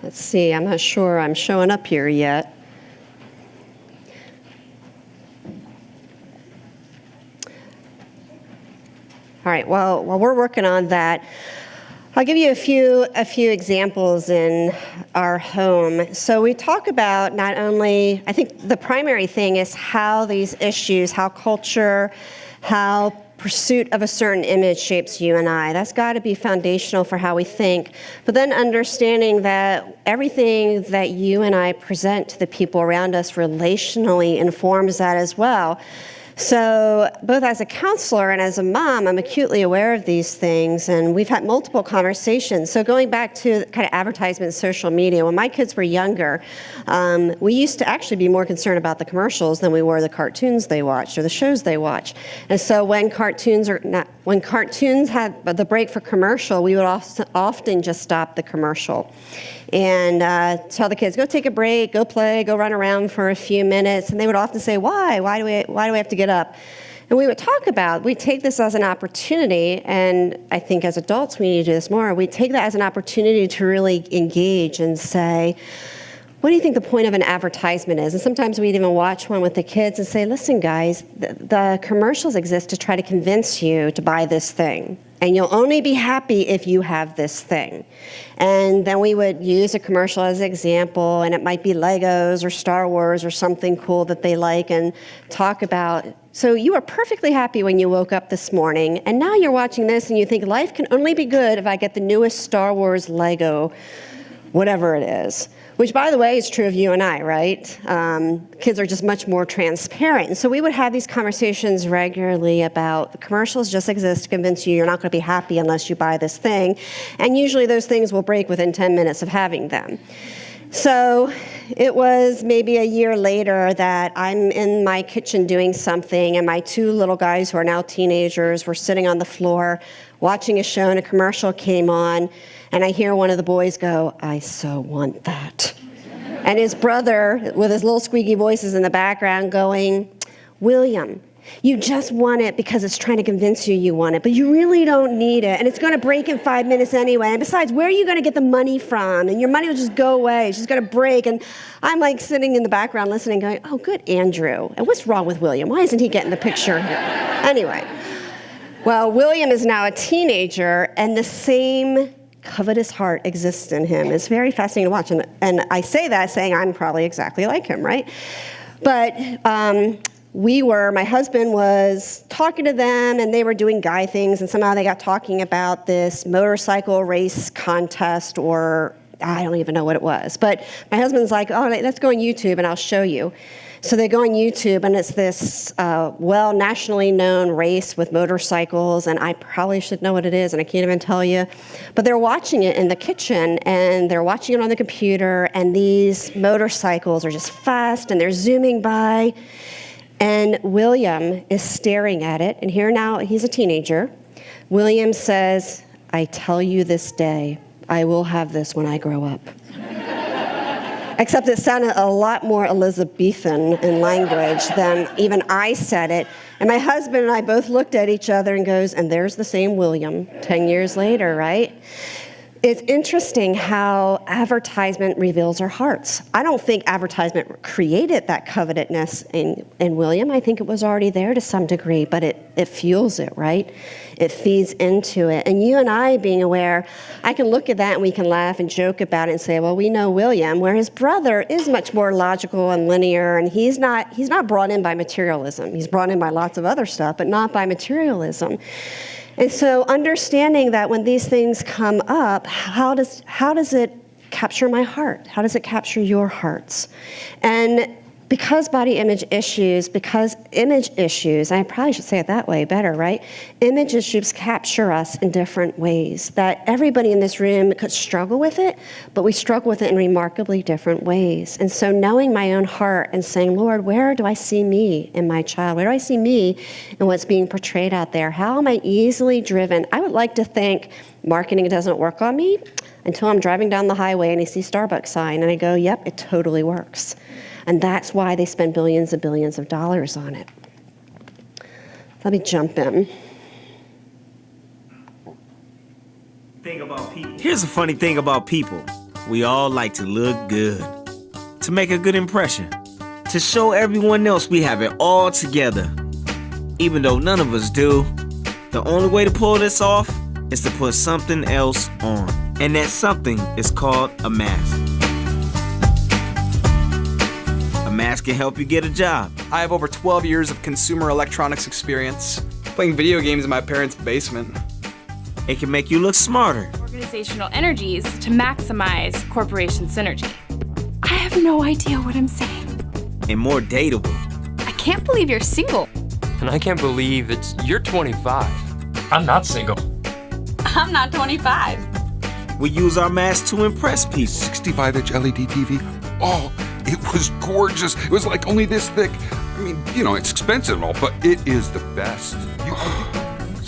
Let's see, I'm not sure I'm showing up here yet. All right, well, while we're working on that, I'll give you a few examples in our home. So we talk about not only, I think the primary thing is how these issues, how culture, how pursuit of a certain image shapes you and I. That's got to be foundational for how we think. But then understanding that everything that you and I present to the people around us relationally informs that as well. So both as a counselor and as a mom, I'm acutely aware of these things, and we've had multiple conversations. So going back to kind of advertisements, social media, when my kids were younger, we used to actually be more concerned about the commercials than we were the cartoons they watched or the shows they watched. And so when cartoons had the break for commercial, we would often just stop the commercial and tell the kids, go take a break, go play, go run around for a few minutes. And they would often say, why? Why do we have to get up? And we would talk about, we take this as an opportunity, and I think as adults we need to do this more, we take that as an opportunity to really engage and say, what do you think the point of an advertisement is? And sometimes we'd even watch one with the kids and say, listen guys, the commercials exist to try to convince you to buy this thing. And you'll only be happy if you have this thing. And then we would use a commercial as an example, and it might be Legos or Star Wars or something cool that they like, and talk about, so you were perfectly happy when you woke up this morning, and now you're watching this and you think life can only be good if I get the newest Star Wars Lego, whatever it is. Which, by the way, is true of you and I, right? Kids are just much more transparent. And so we would have these conversations regularly about the commercials just exist to convince you you're not going to be happy unless you buy this thing. And usually those things will break within 10 minutes of having them. So it was maybe a year later that I'm in my kitchen doing something, and my two little guys who are now teenagers were sitting on the floor watching a show, and a commercial came on, and I hear one of the boys go, I so want that. And his brother, with his little squeaky voices in the background, going, William, you just want it because it's trying to convince you you want it, but you really don't need it, and it's going to break in 5 minutes anyway, and besides, where are you going to get the money from? And your money will just go away, it's just going to break. And I'm like sitting in the background listening, going, oh, good Andrew, and what's wrong with William? Why isn't he getting the picture here? Anyway, well, William is now a teenager, and the same covetous heart exists in him. It's very fascinating to watch, and I say that saying I'm probably exactly like him, right? But my husband was talking to them, and they were doing guy things, and somehow they got talking about this motorcycle race contest, or I don't even know what it was. But my husband's like, oh, let's go on YouTube and I'll show you. So they go on YouTube, and it's this nationally known race with motorcycles, and I probably should know what it is, and I can't even tell you. But they're watching it in the kitchen, and they're watching it on the computer, and these motorcycles are just fast, and they're zooming by. And William is staring at it, and here now, he's a teenager. William says, I tell you this day, I will have this when I grow up. Except it sounded a lot more Elizabethan in language than even I said it. And my husband and I both looked at each other and goes, and there's the same William 10 years later, right? It's interesting how advertisement reveals our hearts. I don't think advertisement created that covetousness in William. I think it was already there to some degree, but it fuels it, right? It feeds into it. And you and I being aware, I can look at that and we can laugh and joke about it and say, well, we know William, where his brother is much more logical and linear, and he's not brought in by materialism. He's brought in by lots of other stuff, but not by materialism. And so understanding that when these things come up, how does it capture my heart? How does it capture your hearts? And because image issues, I probably should say it that way better, right? Image issues capture us in different ways, that everybody in this room could struggle with it, but we struggle with it in remarkably different ways. And so knowing my own heart and saying, Lord, where do I see me in my child? Where do I see me in what's being portrayed out there? How am I easily driven? I would like to think marketing doesn't work on me until I'm driving down the highway and I see Starbucks sign and I go, yep, it totally works. And that's why they spend billions and billions of dollars on it. Let me jump in. Here's a funny thing about people. We all like to look good, to make a good impression, to show everyone else we have it all together. Even though none of us do, the only way to pull this off is to put something else on. And that something is called a mask. A mask can help you get a job. I have over 12 years of consumer electronics experience, playing video games in my parents' basement. It can make you look smarter. Organizational energies to maximize corporation synergy. I have no idea what I'm saying. And more dateable. I can't believe you're single. And I can't believe you're 25. I'm not single. I'm not 25. We use our masks to impress people. 65-inch LED TV. Oh, it was gorgeous. It was like only this thick. I mean, it's expensive and all, but it is the best.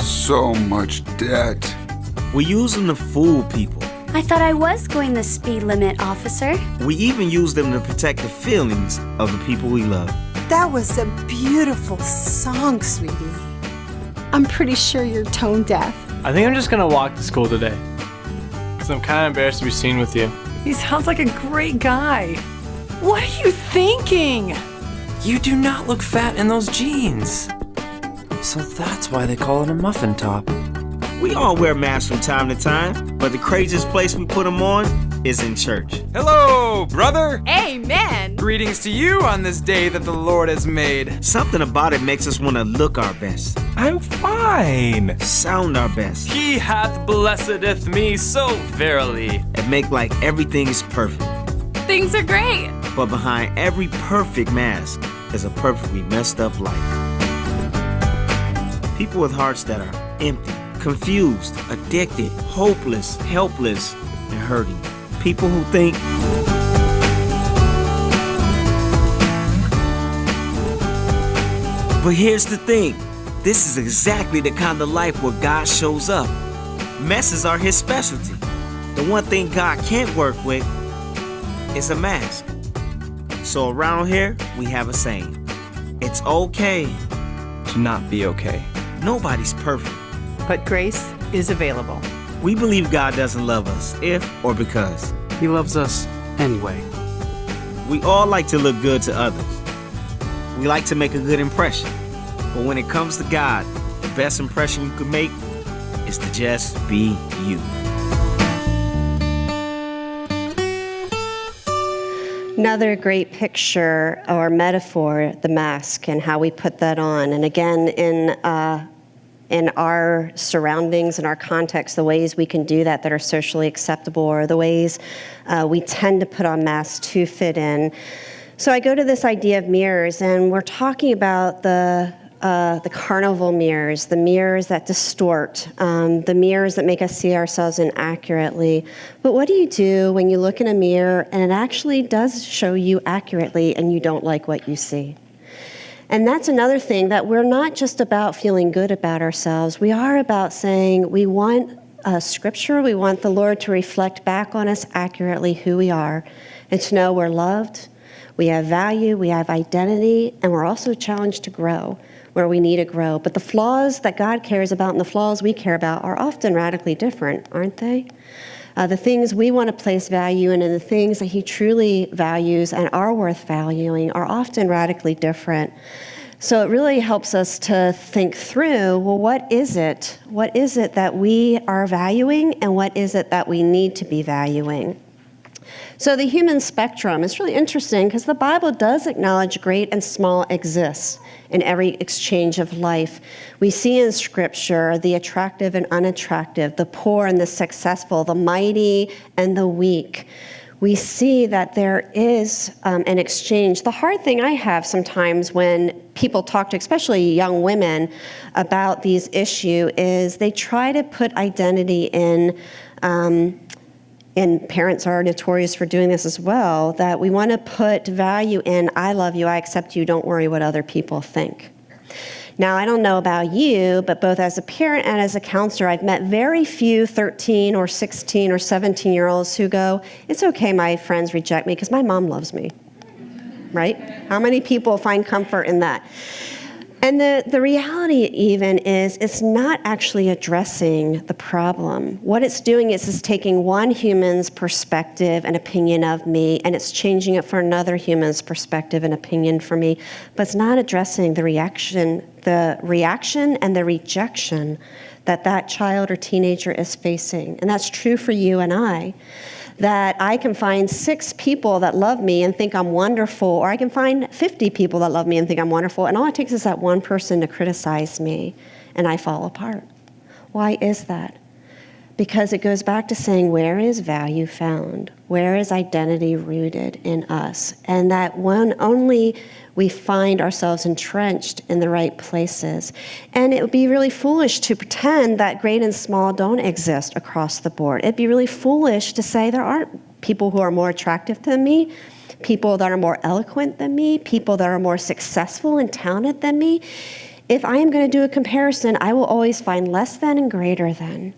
So much debt. We use them to fool people. I thought I was going the speed limit, officer. We even use them to protect the feelings of the people we love. That was a beautiful song, sweetie. I'm pretty sure you're tone deaf. I think I'm just gonna walk to school today. Because I'm kind of embarrassed to be seen with you. He sounds like a great guy. What are you thinking? You do not look fat in those jeans. So that's why they call it a muffin top. We all wear masks from time to time, but the craziest place we put them on is in church. Hello, brother. Amen. Greetings to you on this day that the Lord has made. Something about it makes us want to look our best, I'm fine. sound our best, He hath blessedeth me so verily. and make like everything is perfect. Things are great. But behind every perfect mask is a perfectly messed up life. People with hearts that are empty, confused, addicted, hopeless, helpless, and hurting. People who think but here's the thing. This is exactly the kind of life where God shows up. Messes are his specialty. The one thing God can't work with is a mask. So around here, we have a saying. It's okay To not be okay. Nobody's perfect. But grace is available. We believe God doesn't love us if or because. He loves us anyway. We all like to look good to others. We like to make a good impression. But when it comes to God, the best impression you can make is to just be you. Another great picture or metaphor, the mask and how we put that on. And again, in our surroundings, in our context, the ways we can do that are socially acceptable, or the ways we tend to put on masks to fit in. So I go to this idea of mirrors, and we're talking about the carnival mirrors, the mirrors that distort, the mirrors that make us see ourselves inaccurately. But what do you do when you look in a mirror and it actually does show you accurately and you don't like what you see? And that's another thing, that we're not just about feeling good about ourselves. We are about saying we want Scripture, we want the Lord to reflect back on us accurately who we are, and to know we're loved, we have value, we have identity, and we're also challenged to grow where we need to grow. But the flaws that God cares about and the flaws we care about are often radically different, aren't they? The things we want to place value in and the things that he truly values and are worth valuing are often radically different. So it really helps us to think through, well, what is it? What is it that we are valuing, and what is it that we need to be valuing? So the human spectrum is really interesting because the Bible does acknowledge great and small exists in every exchange of life. We see in Scripture the attractive and unattractive, the poor and the successful, the mighty and the weak. We see that there is an exchange. The hard thing I have sometimes when people talk to, especially young women, about these issues is they try to put identity in, and parents are notorious for doing this as well, that we want to put value in, I love you, I accept you, don't worry what other people think. Now, I don't know about you, but both as a parent and as a counselor, I've met very few 13 or 16 or 17-year-olds who go, it's okay my friends reject me because my mom loves me, right? How many people find comfort in that? And the reality even is it's not actually addressing the problem. What it's doing is it's taking one human's perspective and opinion of me, and it's changing it for another human's perspective and opinion for me, but it's not addressing the reaction and the rejection that child or teenager is facing. And that's true for you and I. That I can find 6 people that love me and think I'm wonderful, or I can find 50 people that love me and think I'm wonderful, and all it takes is that one person to criticize me, and I fall apart. Why is that? Because it goes back to saying, where is value found? Where is identity rooted in us? And that when only we find ourselves entrenched in the right places. And it would be really foolish to pretend that great and small don't exist across the board. It'd be really foolish to say there aren't people who are more attractive than me, people that are more eloquent than me, people that are more successful and talented than me. If I am going to do a comparison, I will always find less than and greater than.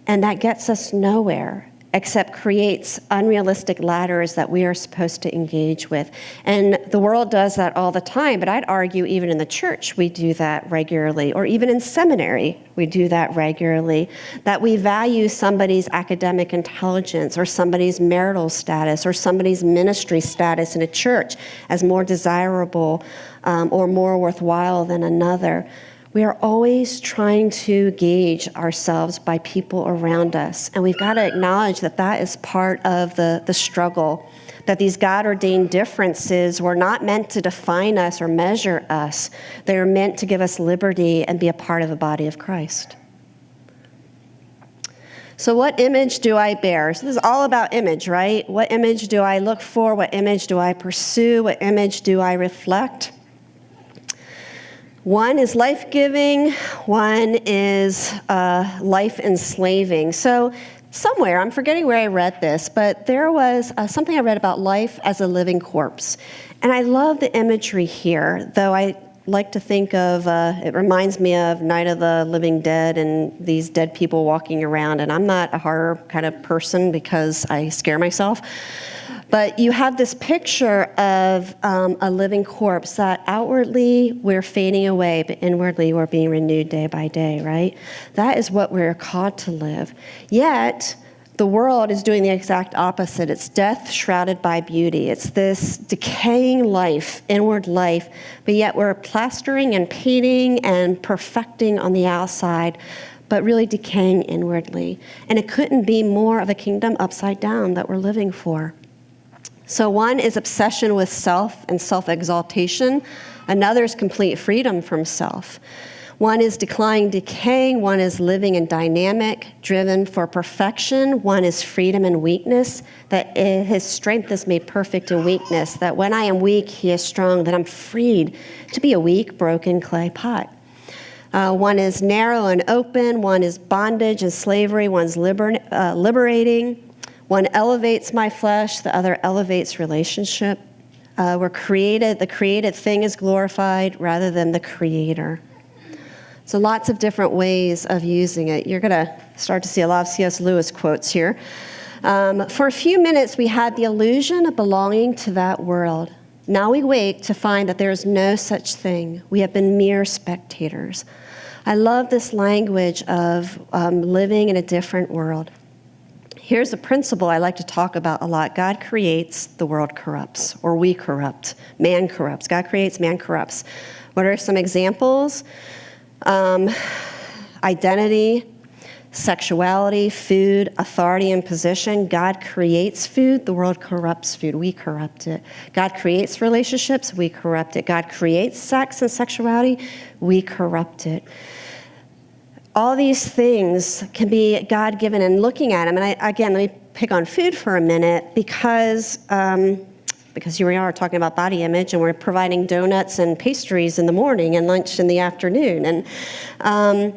And that gets us nowhere, except creates unrealistic ladders that we are supposed to engage with. And the world does that all the time, but I'd argue even in the church we do that regularly, or even in seminary we do that regularly, that we value somebody's academic intelligence or somebody's marital status or somebody's ministry status in a church as more desirable or more worthwhile than another. We are always trying to gauge ourselves by people around us. And we've got to acknowledge that that is part of the struggle, that these God-ordained differences were not meant to define us or measure us. They are meant to give us liberty and be a part of the body of Christ. So what image do I bear? So this is all about image, right? What image do I look for? What image do I pursue? What image do I reflect? One is life-giving, one is life-enslaving. So somewhere, I'm forgetting where I read this, but there was something I read about life as a living corpse. And I love the imagery here, though I like to think of, it reminds me of Night of the Living Dead and these dead people walking around. And I'm not a horror kind of person because I scare myself. But you have this picture of a living corpse that outwardly we're fading away, but inwardly we're being renewed day by day, right? That is what we're called to live. Yet, the world is doing the exact opposite. It's death shrouded by beauty. It's this decaying life, inward life, but yet we're plastering and painting and perfecting on the outside, but really decaying inwardly. And it couldn't be more of a kingdom upside down that we're living for. So one is obsession with self and self-exaltation. Another is complete freedom from self. One is declining, decaying. One is living and dynamic, driven for perfection. One is freedom and weakness, that his strength is made perfect in weakness, that when I am weak, he is strong, that I'm freed to be a weak, broken clay pot. One is narrow and open. One is bondage and slavery. One's liberating. One elevates my flesh, the other elevates relationship. We're created, the created thing is glorified rather than the creator. So lots of different ways of using it. You're going to start to see a lot of C.S. Lewis quotes here. For a few minutes, we had the illusion of belonging to that world. Now we wake to find that there is no such thing. We have been mere spectators. I love this language of living in a different world. Here's a principle I like to talk about a lot. God creates, the world corrupts, or we corrupt. Man corrupts. God creates, man corrupts. What are some examples? Identity, sexuality, food, authority, and position. God creates food, the world corrupts food. We corrupt it. God creates relationships, we corrupt it. God creates sex and sexuality, we corrupt it. All these things can be God-given, and looking at them, and again, let me pick on food for a minute, because here we are talking about body image, and we're providing donuts and pastries in the morning and lunch in the afternoon. And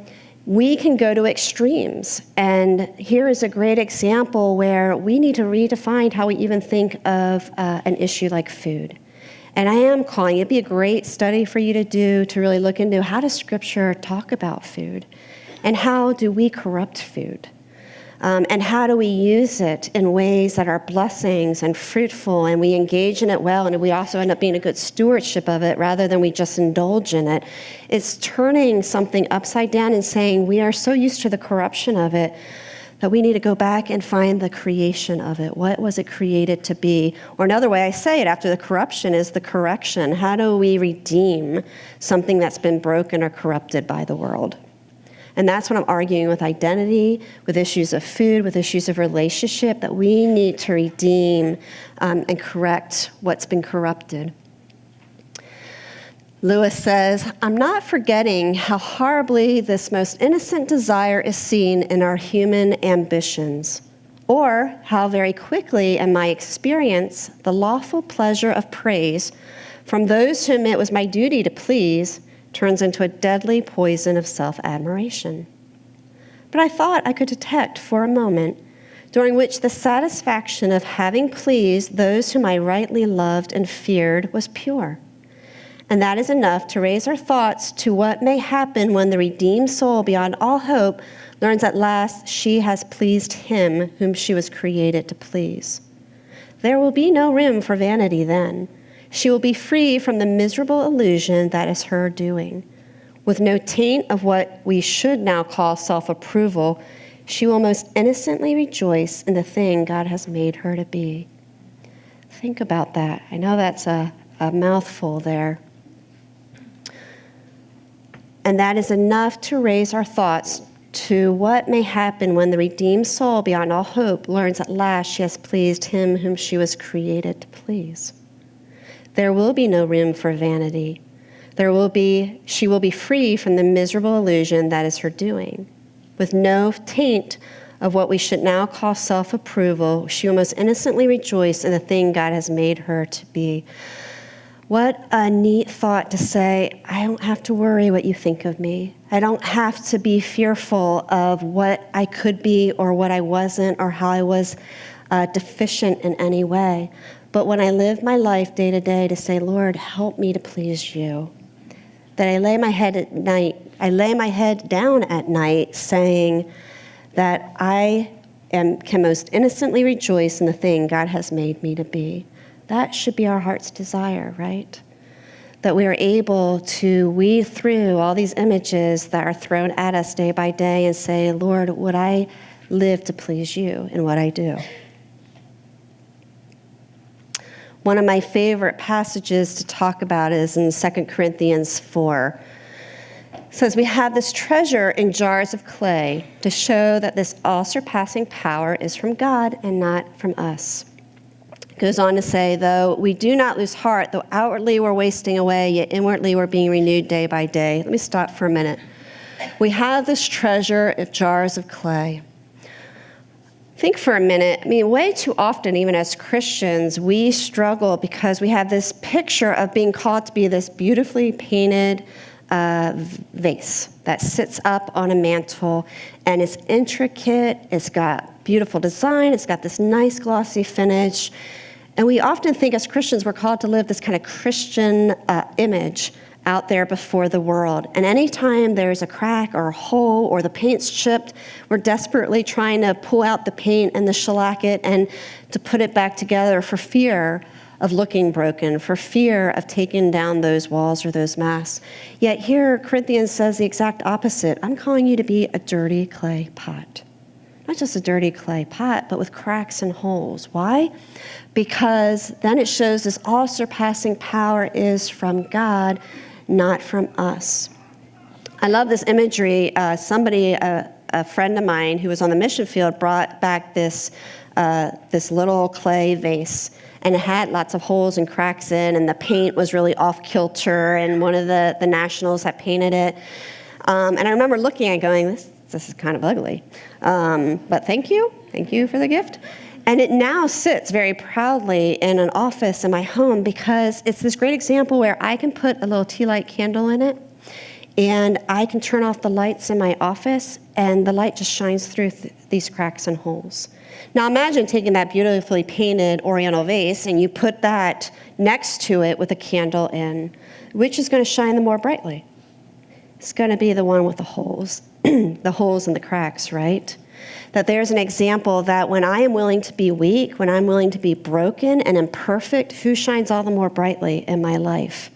we can go to extremes. And here is a great example where we need to redefine how we even think of an issue like food. And I am calling, it'd be a great study for you to do, to really look into how does Scripture talk about food? And how do we corrupt food? And how do we use it in ways that are blessings and fruitful, and we engage in it well, and we also end up being a good stewardship of it rather than we just indulge in it? It's turning something upside down and saying we are so used to the corruption of it that we need to go back and find the creation of it. What was it created to be? Or another way I say it after the corruption is the correction. How do we redeem something that's been broken or corrupted by the world? And that's what I'm arguing with identity, with issues of food, with issues of relationship, that we need to redeem and correct what's been corrupted. Lewis says, I'm not forgetting how horribly this most innocent desire is seen in our human ambitions, or how very quickly, in my experience, the lawful pleasure of praise from those whom it was my duty to please turns into a deadly poison of self-admiration. But I thought I could detect for a moment during which the satisfaction of having pleased those whom I rightly loved and feared was pure. And that is enough to raise our thoughts to what may happen when the redeemed soul, beyond all hope, learns at last she has pleased him whom she was created to please. There will be no room for vanity then. She will be free from the miserable illusion that is her doing. With no taint of what we should now call self-approval, she will most innocently rejoice in the thing God has made her to be. Think about that. I know that's a mouthful there. And that is enough to raise our thoughts to what may happen when the redeemed soul, beyond all hope, learns at last she has pleased him whom she was created to please. There will be no room for vanity. She will be free from the miserable illusion that is her doing. With no taint of what we should now call self-approval, she will most innocently rejoice in the thing God has made her to be. What a neat thought to say, I don't have to worry what you think of me. I don't have to be fearful of what I could be or what I wasn't or how I was deficient in any way. But when I live my life day to day to say, Lord, help me to please you, that I lay my head down at night saying that I can most innocently rejoice in the thing God has made me to be. That should be our heart's desire, right? That we are able to weed through all these images that are thrown at us day by day and say, Lord, would I live to please you in what I do? One of my favorite passages to talk about is in 2 Corinthians 4. It says, we have this treasure in jars of clay to show that this all-surpassing power is from God and not from us. Goes on to say, though we do not lose heart, though outwardly we're wasting away, yet inwardly we're being renewed day by day. Let me stop for a minute. We have this treasure of jars of clay. Think for a minute. I mean, way too often, even as Christians, we struggle because we have this picture of being called to be this beautifully painted vase that sits up on a mantle, and it's intricate, it's got beautiful design, it's got this nice glossy finish. And we often think as Christians we're called to live this kind of Christian image out there before the world. And anytime there's a crack or a hole or the paint's chipped, we're desperately trying to pull out the paint and the shellac it and to put it back together for fear of looking broken, for fear of taking down those walls or those masks. Yet here, Corinthians says the exact opposite. I'm calling you to be a dirty clay pot. Not just a dirty clay pot, but with cracks and holes. Why? Because then it shows this all-surpassing power is from God, not from us. I love this imagery. A friend of mine who was on the mission field brought back this little clay vase, and it had lots of holes and cracks in, and the paint was really off-kilter, and one of the nationals had painted it. And I remember looking and going, this is kind of ugly. But thank you for the gift. And it now sits very proudly in an office in my home because it's this great example where I can put a little tea light candle in it, and I can turn off the lights in my office, and the light just shines through these cracks and holes. Now imagine taking that beautifully painted oriental vase and you put that next to it with a candle in. Which is going to shine the more brightly? It's going to be the one with the holes, the holes and the cracks, right? That there's an example that when I am willing to be weak, when I'm willing to be broken and imperfect, who shines all the more brightly in my life?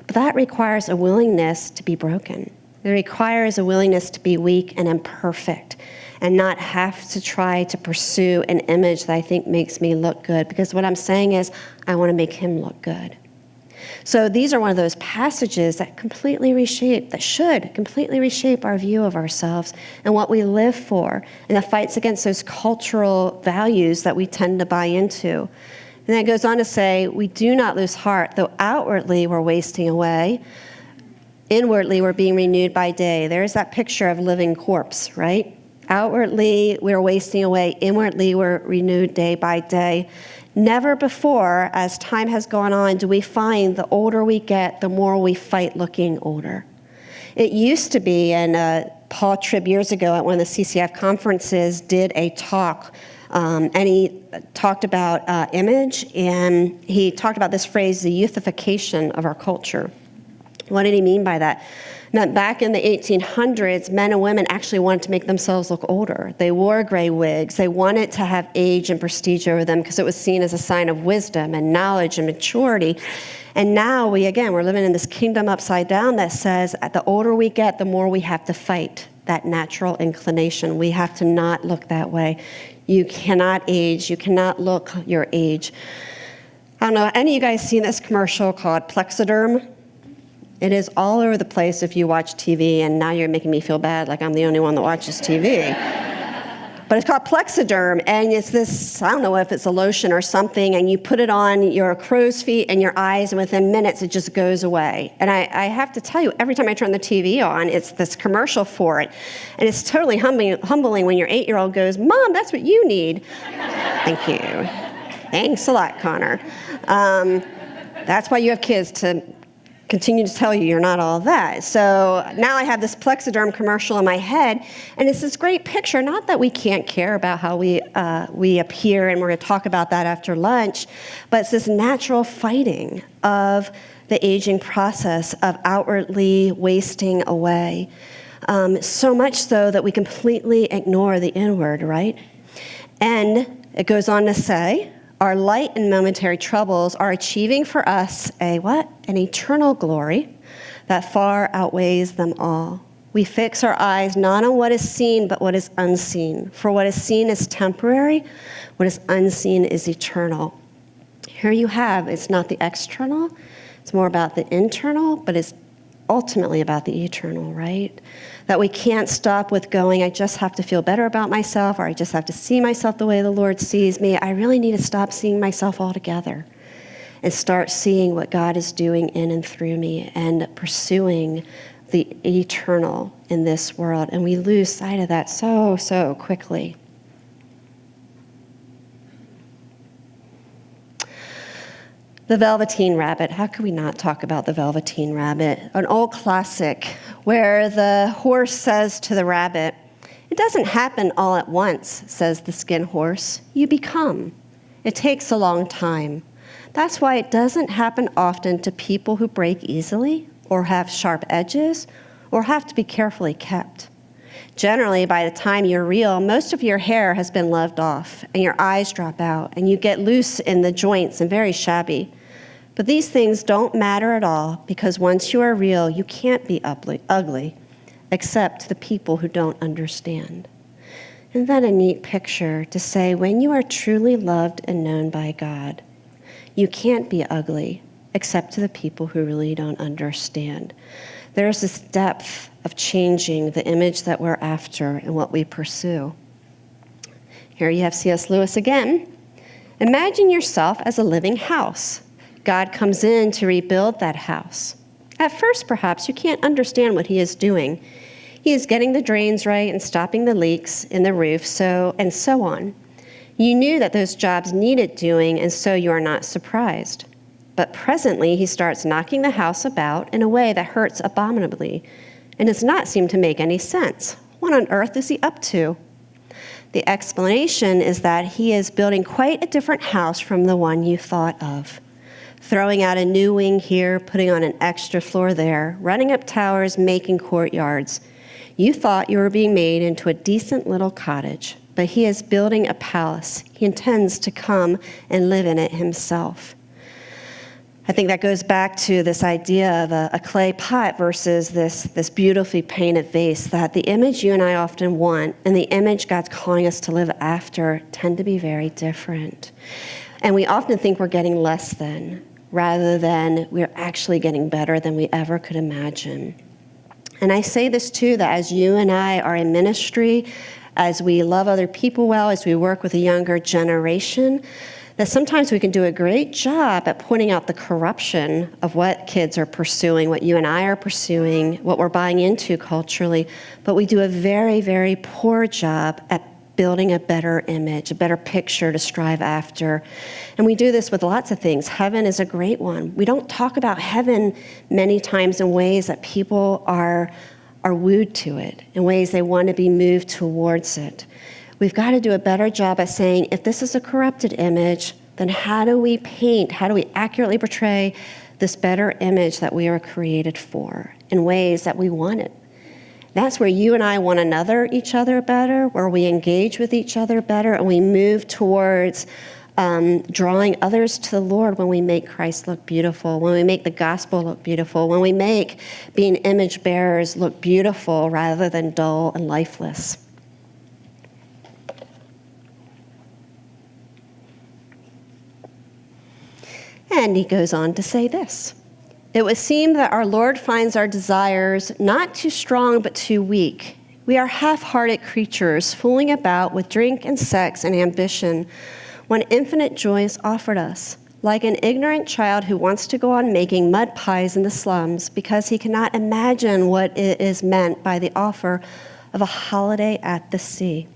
But that requires a willingness to be broken. It requires a willingness to be weak and imperfect and not have to try to pursue an image that I think makes me look good, because what I'm saying is I want to make him look good. So these are one of those passages that should completely reshape our view of ourselves and what we live for, and the fights against those cultural values that we tend to buy into. And then it goes on to say, we do not lose heart, though outwardly we're wasting away. Inwardly we're being renewed by day. There's that picture of living corpse, right? Outwardly we're wasting away. Inwardly we're renewed day by day. Never before, as time has gone on, do we find the older we get, the more we fight looking older. It used to be, and Paul Tribb years ago at one of the CCEF conferences did a talk, and he talked about image, and he talked about this phrase, the youthification of our culture. What did he mean by that? Meant back in the 1800s, men and women actually wanted to make themselves look older. They wore gray wigs. They wanted to have age and prestige over them because it was seen as a sign of wisdom and knowledge and maturity. And now we're living in this kingdom upside down that says the older we get, the more we have to fight that natural inclination. We have to not look that way. You cannot age. You cannot look your age. I don't know, any of you guys seen this commercial called Plexiderm? It is all over the place if you watch TV, and now you're making me feel bad like I'm the only one that watches TV. But it's called Plexiderm, and it's this, I don't know if it's a lotion or something, and you put it on your crow's feet and your eyes, and within minutes it just goes away. And I have to tell you, every time I turn the TV on, it's this commercial for it. And it's totally humbling when your 8-year-old goes, "Mom, that's what you need." Thank you. Thanks a lot, Connor. That's why you have kids, to continue to tell you you're not all that. So now I have this Plexiderm commercial in my head, and it's this great picture, not that we can't care about how we appear, and we're going to talk about that after lunch, but it's this natural fighting of the aging process of outwardly wasting away. So much so that we completely ignore the inward, right? And it goes on to say, our light and momentary troubles are achieving for us a what? An eternal glory that far outweighs them all. We fix our eyes not on what is seen, but what is unseen. For what is seen is temporary, what is unseen is eternal. Here you have, it's not the external, it's more about the internal, but it's ultimately about the eternal, right? That we can't stop with going, I just have to feel better about myself, or I just have to see myself the way the Lord sees me. I really need to stop seeing myself altogether and start seeing what God is doing in and through me and pursuing the eternal in this world. And we lose sight of that so quickly. The Velveteen Rabbit. How could we not talk about the Velveteen Rabbit? An old classic where the horse says to the rabbit, "It doesn't happen all at once," says the skin horse. "You become. It takes a long time. That's why it doesn't happen often to people who break easily or have sharp edges or have to be carefully kept. Generally, by the time you're real, most of your hair has been loved off and your eyes drop out and you get loose in the joints and very shabby. But these things don't matter at all because once you are real, you can't be ugly except to the people who don't understand." Isn't that a neat picture to say when you are truly loved and known by God, you can't be ugly except to the people who really don't understand. There's this depth of changing the image that we're after and what we pursue. Here you have C.S. Lewis again. Imagine yourself as a living house. God comes in to rebuild that house. At first, perhaps, you can't understand what he is doing. He is getting the drains right and stopping the leaks in the roof, and so on. You knew that those jobs needed doing, and so you are not surprised. But presently, he starts knocking the house about in a way that hurts abominably and does not seem to make any sense. What on earth is he up to? The explanation is that he is building quite a different house from the one you thought of. Throwing out a new wing here, putting on an extra floor there, running up towers, making courtyards. You thought you were being made into a decent little cottage, but he is building a palace. He intends to come and live in it himself. I think that goes back to this idea of a clay pot versus this beautifully painted vase, that the image you and I often want and the image God's calling us to live after tend to be very different. And we often think we're getting less than, rather than we're actually getting better than we ever could imagine. And I say this too, that as you and I are in ministry, as we love other people well, as we work with a younger generation, that sometimes we can do a great job at pointing out the corruption of what kids are pursuing, what you and I are pursuing, what we're buying into culturally, but we do a very, very poor job at building a better image, a better picture to strive after. And we do this with lots of things. Heaven is a great one. We don't talk about heaven many times in ways that people are wooed to it, in ways they want to be moved towards it. We've got to do a better job at saying, if this is a corrupted image, then how do we accurately portray this better image that we are created for in ways that we want it? That's where you and I want each other better, where we engage with each other better, and we move towards drawing others to the Lord when we make Christ look beautiful, when we make the gospel look beautiful, when we make being image bearers look beautiful rather than dull and lifeless. And he goes on to say this: "It would seem that our Lord finds our desires not too strong but too weak. We are half-hearted creatures fooling about with drink and sex and ambition when infinite joy is offered us, like an ignorant child who wants to go on making mud pies in the slums because he cannot imagine what it is meant by the offer of a holiday at the sea.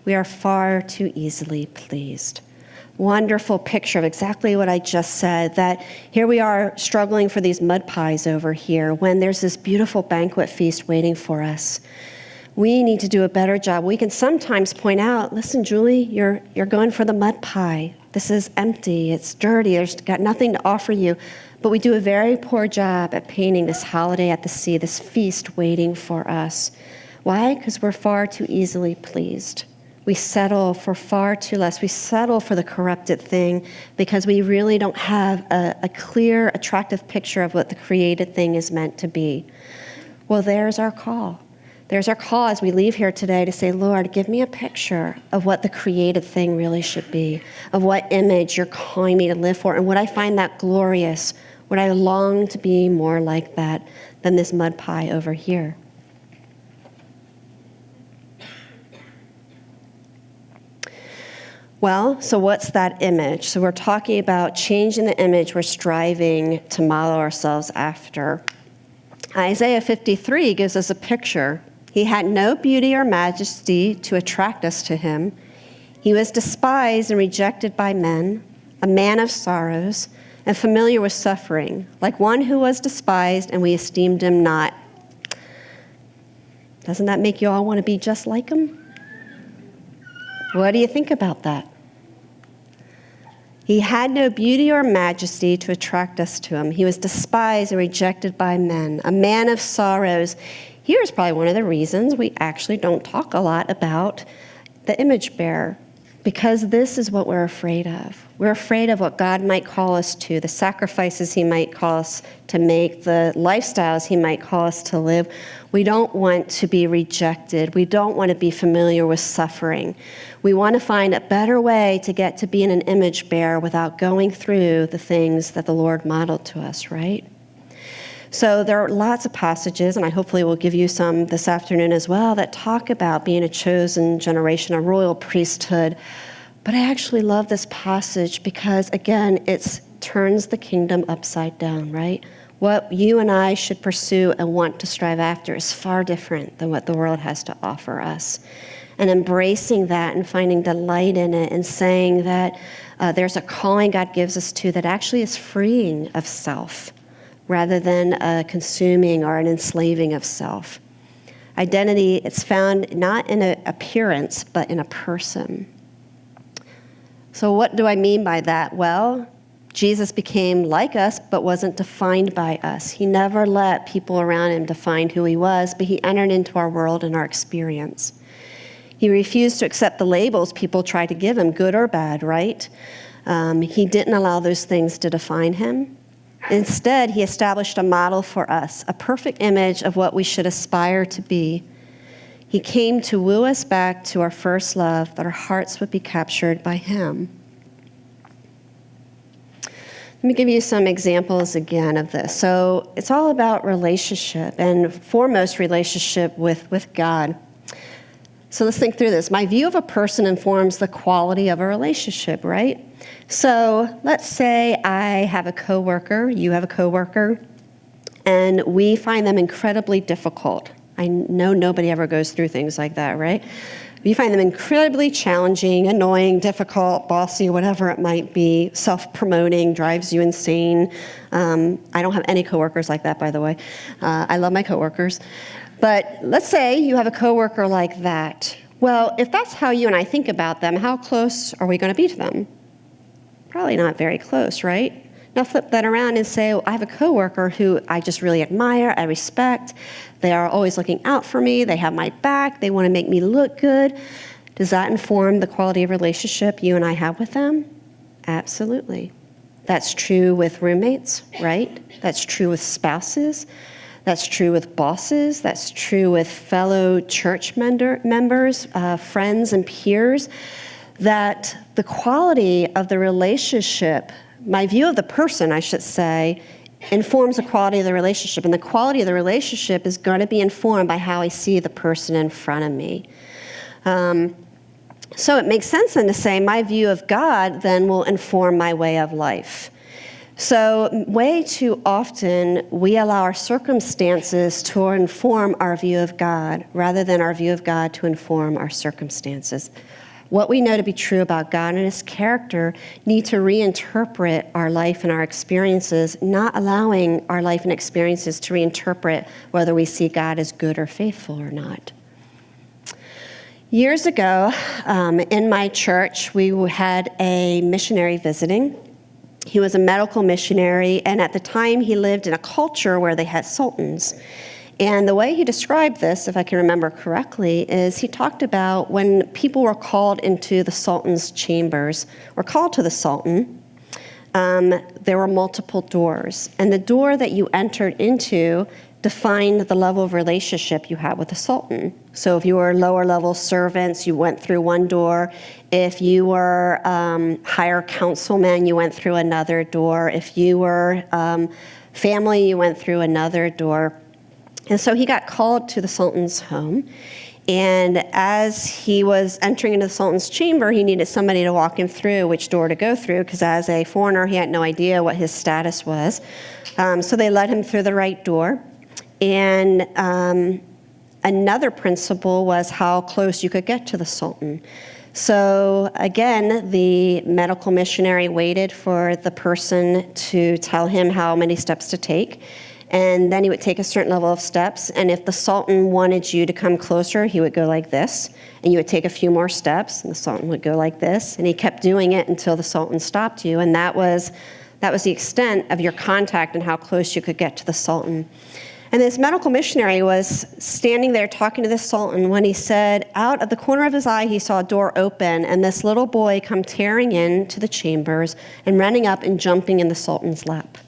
We are far too easily pleased." Wonderful picture of exactly what I just said, that here we are struggling for these mud pies over here when there's this beautiful banquet feast waiting for us. We need to do a better job. We can sometimes point out, listen, Julie, you're going for the mud pie. This is empty, it's dirty, there's got nothing to offer you. But we do a very poor job at painting this holiday at the sea, this feast waiting for us. Why? Because we're far too easily pleased. We settle for far too less. We settle for the corrupted thing because we really don't have a clear, attractive picture of what the created thing is meant to be. Well, there's our call. There's our call as we leave here today to say, Lord, give me a picture of what the created thing really should be, of what image you're calling me to live for, and would I find that glorious? Would I long to be more like that than this mud pie over here? Well, so what's that image? So we're talking about changing the image we're striving to model ourselves after. Isaiah 53 gives us a picture. He had no beauty or majesty to attract us to him. He was despised and rejected by men, a man of sorrows and familiar with suffering, like one who was despised and we esteemed him not. Doesn't that make you all want to be just like him? What do you think about that? He had no beauty or majesty to attract us to him. He was despised and rejected by men, a man of sorrows. Here's probably one of the reasons we actually don't talk a lot about the image bearer, because this is what we're afraid of. We're afraid of what God might call us to, the sacrifices he might call us to make, the lifestyles he might call us to live. We don't want to be rejected. We don't want to be familiar with suffering. We want to find a better way to get to being an image bearer without going through the things that the Lord modeled to us, right? So there are lots of passages, and I hopefully will give you some this afternoon as well, that talk about being a chosen generation, a royal priesthood. But I actually love this passage because, again, it turns the kingdom upside down, right? What you and I should pursue and want to strive after is far different than what the world has to offer us. And embracing that and finding delight in it and saying that there's a calling God gives us to that actually is freeing of self, rather than a consuming or an enslaving of self. Identity, it's found not in an appearance, but in a person. So what do I mean by that? Well, Jesus became like us, but wasn't defined by us. He never let people around him define who he was, but he entered into our world and our experience. He refused to accept the labels people tried to give him, good or bad, right? He didn't allow those things to define him. Instead, he established a model for us, a perfect image of what we should aspire to be. He came to woo us back to our first love, that our hearts would be captured by him. Let me give you some examples again of this. So it's all about relationship, and foremost relationship with God. So let's think through this. My view of a person informs the quality of a relationship, right? So let's say I have a coworker, you have a coworker, and we find them incredibly difficult. I know nobody ever goes through things like that, right? You find them incredibly challenging, annoying, difficult, bossy, whatever it might be, self-promoting, drives you insane. I don't have any coworkers like that, by the way. I love my coworkers. But let's say you have a coworker like that. Well, if that's how you and I think about them, how close are we going to be to them? Probably not very close, right? Now flip that around and say, I have a coworker who I just really admire, I respect. They are always looking out for me. They have my back. They want to make me look good. Does that inform the quality of relationship you and I have with them? Absolutely. That's true with roommates, right? That's true with spouses. That's true with bosses. That's true with fellow church members, friends and peers, that the quality of the relationship, my view of the person, I should say, informs the quality of the relationship. And the quality of the relationship is going to be informed by how I see the person in front of me. So it makes sense then to say my view of God then will inform my way of life. So way too often we allow our circumstances to inform our view of God rather than our view of God to inform our circumstances. What we know to be true about God and his character need to reinterpret our life and our experiences, not allowing our life and experiences to reinterpret whether we see God as good or faithful or not. Years ago, in my church, we had a missionary visiting. He was a medical missionary, and at the time he lived in a culture where they had sultans. And the way he described this, if I can remember correctly, is he talked about when people were called into the sultan's chambers, or called to the sultan, there were multiple doors. And the door that you entered into defined the level of relationship you had with the sultan. So if you were lower level servants, you went through one door. If you were higher councilmen, you went through another door. If you were family, you went through another door. And so he got called to the sultan's home. And as he was entering into the sultan's chamber, he needed somebody to walk him through which door to go through, because as a foreigner, he had no idea what his status was. So they led him through the right door. And another principle was how close you could get to the sultan. So again, the medical missionary waited for the person to tell him how many steps to take. And then he would take a certain level of steps. And if the sultan wanted you to come closer, he would go like this. And you would take a few more steps, and the sultan would go like this. And he kept doing it until the sultan stopped you. And that was the extent of your contact and how close you could get to the sultan. And this medical missionary was standing there talking to the sultan when he said, out of the corner of his eye, he saw a door open, and this little boy come tearing into the chambers and running up and jumping in the sultan's lap.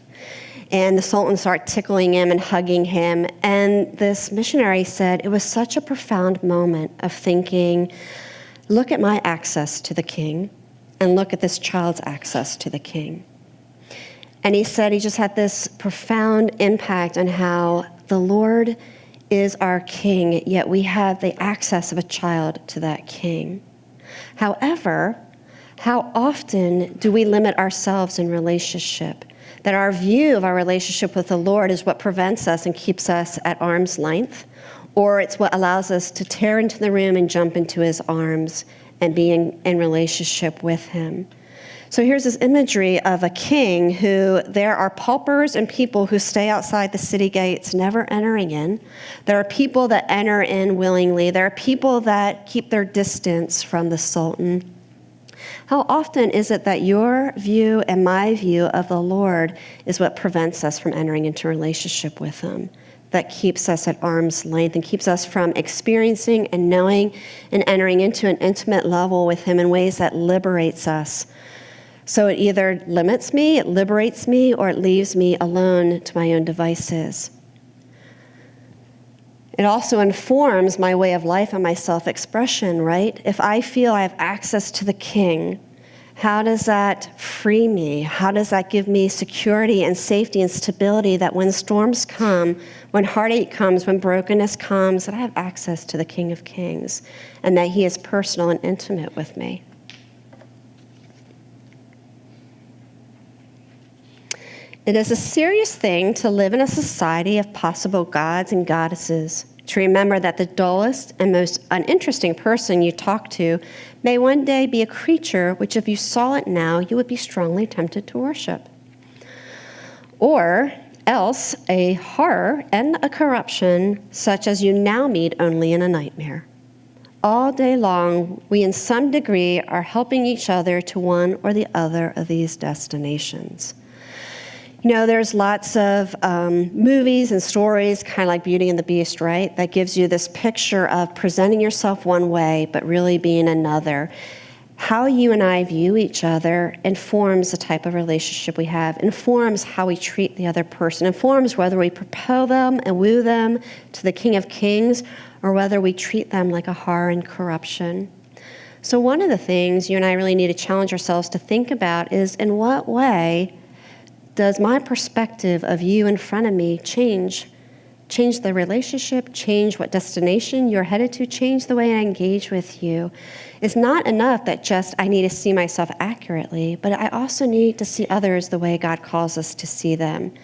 And the sultan started tickling him and hugging him. And this missionary said, it was such a profound moment of thinking, look at my access to the king, and look at this child's access to the king. And he said he just had this profound impact on how the Lord is our king, yet we have the access of a child to that king. However, how often do we limit ourselves in relationship? That our view of our relationship with the Lord is what prevents us and keeps us at arm's length, or it's what allows us to tear into the room and jump into his arms and be in relationship with him. So here's this imagery of a king who there are paupers and people who stay outside the city gates, never entering in. There are people that enter in willingly. There are people that keep their distance from the sultan. How often is it that your view and my view of the Lord is what prevents us from entering into a relationship with him, that keeps us at arm's length and keeps us from experiencing and knowing and entering into an intimate level with him in ways that liberates us? So it either limits me, it liberates me, or it leaves me alone to my own devices. It also informs my way of life and my self-expression, right? If I feel I have access to the King, how does that free me? How does that give me security and safety and stability that when storms come, when heartache comes, when brokenness comes, that I have access to the King of Kings and that he is personal and intimate with me? It is a serious thing to live in a society of possible gods and goddesses, to remember that the dullest and most uninteresting person you talk to may one day be a creature which, if you saw it now, you would be strongly tempted to worship. Or else a horror and a corruption such as you now meet only in a nightmare. All day long, we in some degree are helping each other to one or the other of these destinations. You know, there's lots of movies and stories, kind of like Beauty and the Beast, right? That gives you this picture of presenting yourself one way, but really being another. How you and I view each other informs the type of relationship we have, informs how we treat the other person, informs whether we propel them and woo them to the King of Kings, or whether we treat them like a horror and corruption. So one of the things you and I really need to challenge ourselves to think about is, in what way does my perspective of you in front of me change the relationship, change what destination you're headed to, change the way I engage with you? It's not enough that just I need to see myself accurately, but I also need to see others the way God calls us to see them.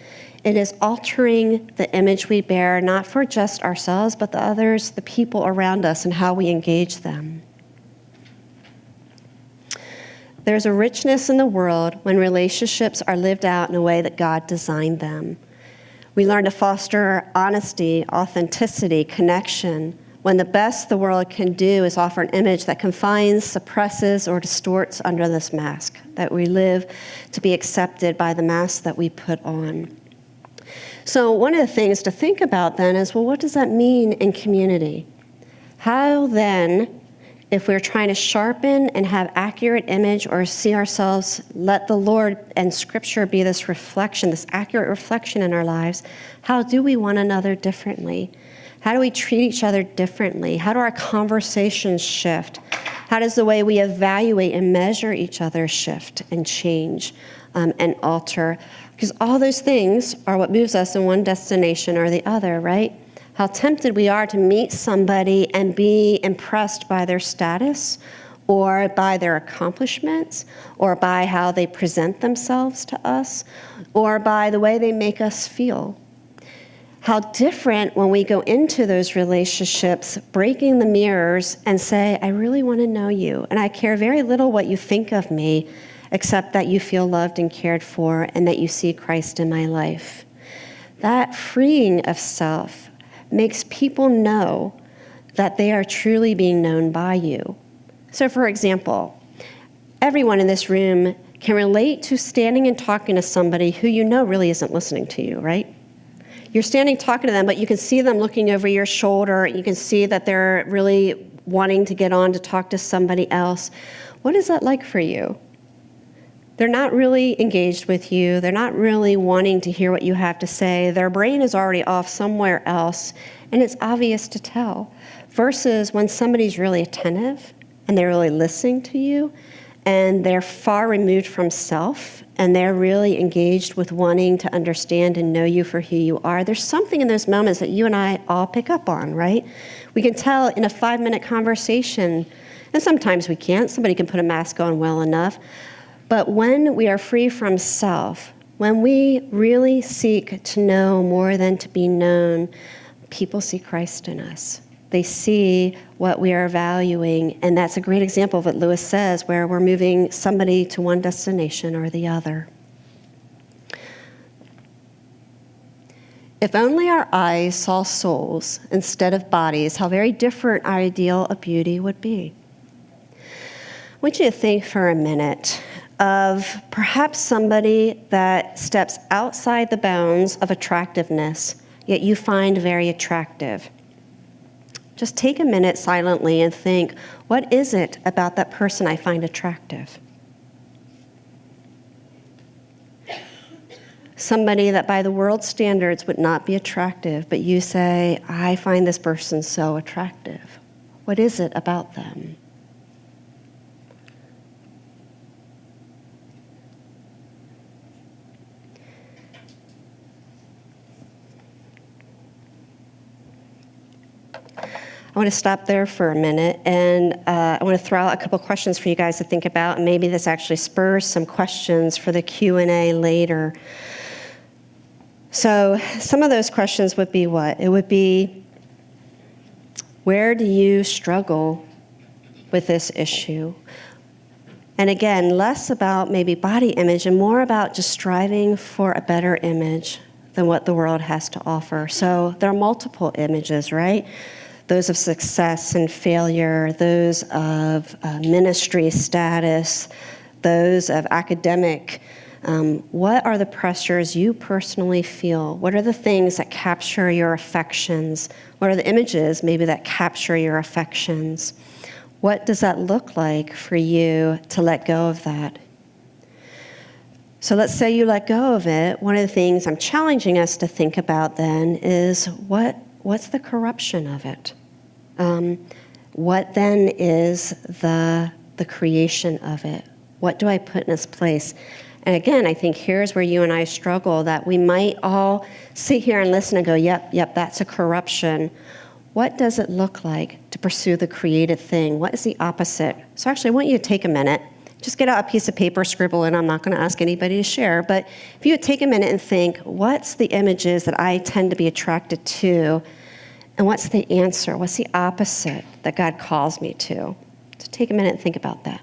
It is altering the image we bear, not for just ourselves, but the others, the people around us, and how we engage them. There's a richness in the world when relationships are lived out in a way that God designed them. We learn to foster honesty, authenticity, connection, when the best the world can do is offer an image that confines, suppresses, or distorts under this mask, that we live to be accepted by the mask that we put on. So one of the things to think about then is, well, what does that mean in community? How then, if we're trying to sharpen and have accurate image or see ourselves, let the Lord and Scripture be this reflection, this accurate reflection in our lives, how do we one another differently? How do we treat each other differently? How do our conversations shift? How does the way we evaluate and measure each other shift and change and alter? Because all those things are what moves us in one destination or the other, right? How tempted we are to meet somebody and be impressed by their status or by their accomplishments or by how they present themselves to us or by the way they make us feel. How different when we go into those relationships, breaking the mirrors and say, I really want to know you, and I care very little what you think of me, except that you feel loved and cared for and that you see Christ in my life. That freeing of self makes people know that they are truly being known by you. So for example, everyone in this room can relate to standing and talking to somebody who you know really isn't listening to you, right? You're standing talking to them, but you can see them looking over your shoulder. You can see that they're really wanting to get on to talk to somebody else. What is that like for you? They're not really engaged with you. They're not really wanting to hear what you have to say. Their brain is already off somewhere else, and it's obvious to tell. Versus when somebody's really attentive, and they're really listening to you, and they're far removed from self, and they're really engaged with wanting to understand and know you for who you are. There's something in those moments that you and I all pick up on, right? We can tell in a 5-minute conversation, and sometimes we can't. Somebody can put a mask on well enough. But when we are free from self, when we really seek to know more than to be known, people see Christ in us. They see what we are valuing, and that's a great example of what Lewis says, where we're moving somebody to one destination or the other. If only our eyes saw souls instead of bodies, how very different our ideal of beauty would be. want you to think for a minute of perhaps somebody that steps outside the bounds of attractiveness, yet you find very attractive. Just take a minute silently and think, what is it about that person I find attractive? Somebody that by the world's standards would not be attractive, but you say, I find this person so attractive. What is it about them? I want to stop there for a minute, and I want to throw out a couple questions for you guys to think about, and maybe this actually spurs some questions for the Q&A later. So some of those questions would be what? It would be, where do you struggle with this issue? And again, less about maybe body image and more about just striving for a better image than what the world has to offer. So there are multiple images, right? Those of success and failure, those of ministry status, those of academic. What are the pressures you personally feel? What are the things that capture your affections? What are the images maybe that capture your affections? What does that look like for you to let go of that? So let's say you let go of it. One of the things I'm challenging us to think about then is what's the corruption of it? What then is the creation of it? What do I put in its place? And again, I think here's where you and I struggle, that we might all sit here and listen and go, yep, that's a corruption. What does it look like to pursue the created thing? What is the opposite? So actually, I want you to take a minute. Just get out a piece of paper, scribble it. I'm not going to ask anybody to share. But if you would take a minute and think, what's the images that I tend to be attracted to? And what's the answer? What's the opposite that God calls me to? So take a minute and think about that.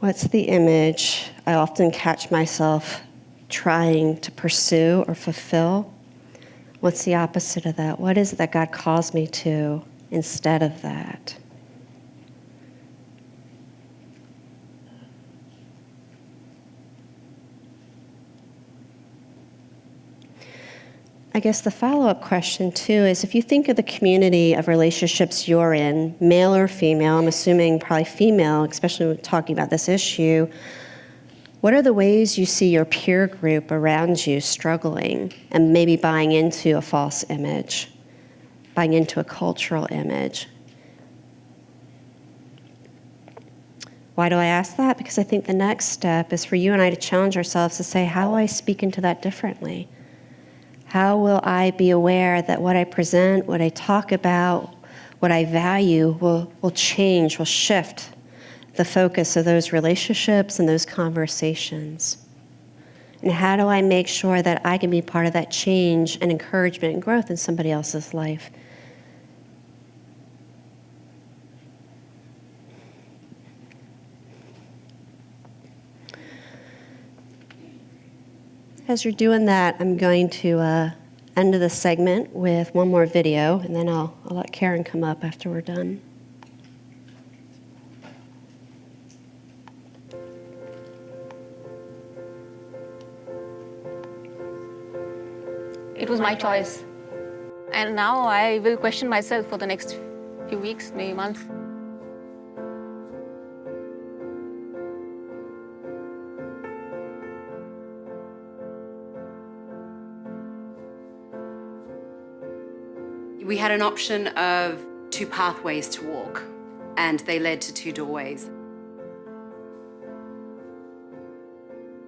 What's the image I often catch myself trying to pursue or fulfill? What's the opposite of that? What is it that God calls me to instead of that? I guess the follow-up question, too, is if you think of the community of relationships you're in, male or female, I'm assuming probably female, especially when talking about this issue, what are the ways you see your peer group around you struggling and maybe buying into a false image, buying into a cultural image? Why do I ask that? Because I think the next step is for you and I to challenge ourselves to say, how will I speak into that differently? How will I be aware that what I present, what I talk about, what I value will change, will shift the focus of those relationships and those conversations? And how do I make sure that I can be part of that change and encouragement and growth in somebody else's life? As you're doing that, I'm going to end the segment with one more video, and then I'll let Karen come up after we're done. It was my choice. And now I will question myself for the next few weeks, maybe months. We had an option of two pathways to walk. and they led to 2 doorways.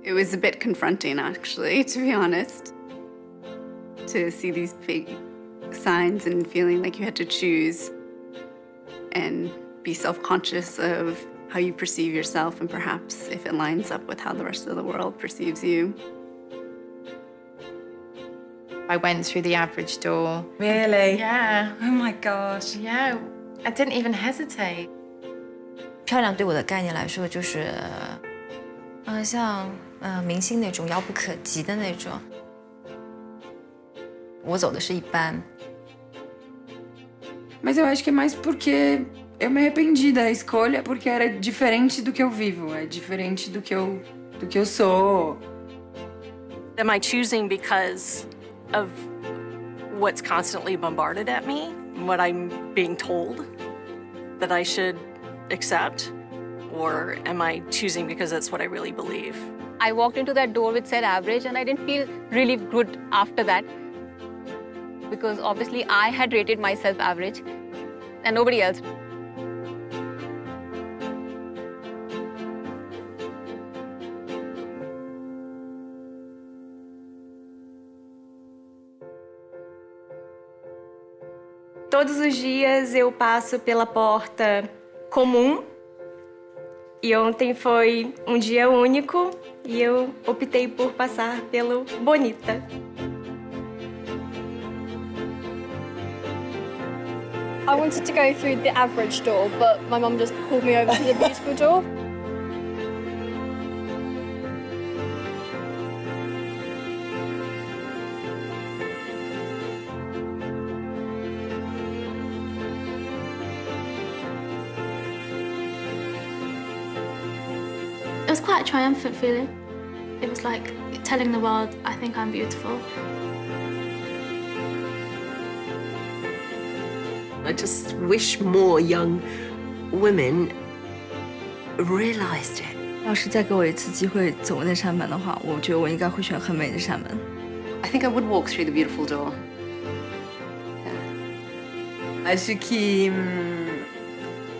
It was a bit confronting, actually, to be honest, to see these big signs and feeling like you had to choose and be self-conscious of how you perceive yourself and perhaps if it lines up with how the rest of the world perceives you. I went through the average door. Really? Yeah. Oh my gosh. Yeah, I didn't even hesitate. 漂亮对我的概念来说，就是像明星那种遥不可及的那种。我走的是一般。Mas eu acho que é mais porque eu me arrependi da escolha, porque era diferente do que eu vivo, é diferente do que eu sou. Am I choosing because of what's constantly bombarded at me, what I'm being told that I should accept, or am I choosing because that's what I really believe? I walked into that door which said average, and I didn't feel really good after that, because obviously I had rated myself average and nobody else. Todos os dias eu passo pela porta comum e ontem foi um dia único e eu optei por passar pelo bonita. I wanted to go through the average door, but my mum just pulled me over to the beautiful door. It was quite a triumphant feeling. It was like telling the world, I think I'm beautiful. I just wish more young women realized it. 要是再给我一次机会走那扇门的话，我觉得我应该会选很美的扇门。I think I would walk through the beautiful door. Acho que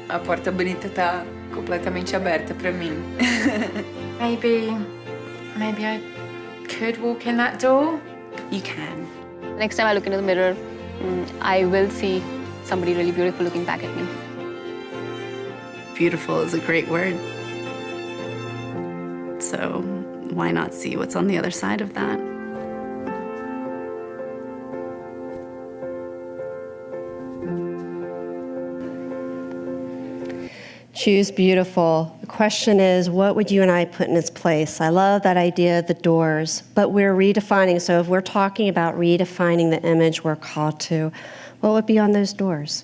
a porta bonita tá completamente aberta para mim. Maybe I could walk in that door. You can. Next time I look into the mirror, I will see somebody really beautiful looking back at me. Beautiful is a great word. So why not see what's on the other side of that? Choose beautiful. The question is, what would you and I put in its place? I love that idea of the doors, but we're redefining. So if we're talking about redefining the image we're called to, what would be on those doors?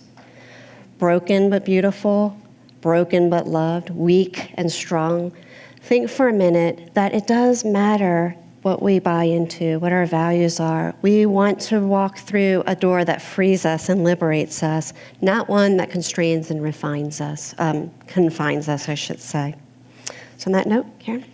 Broken but beautiful, broken but loved, weak and strong. Think for a minute that it does matter what we buy into, what our values are. We want to walk through a door that frees us and liberates us, not one that constrains and confines us, I should say. So on that note, Karen?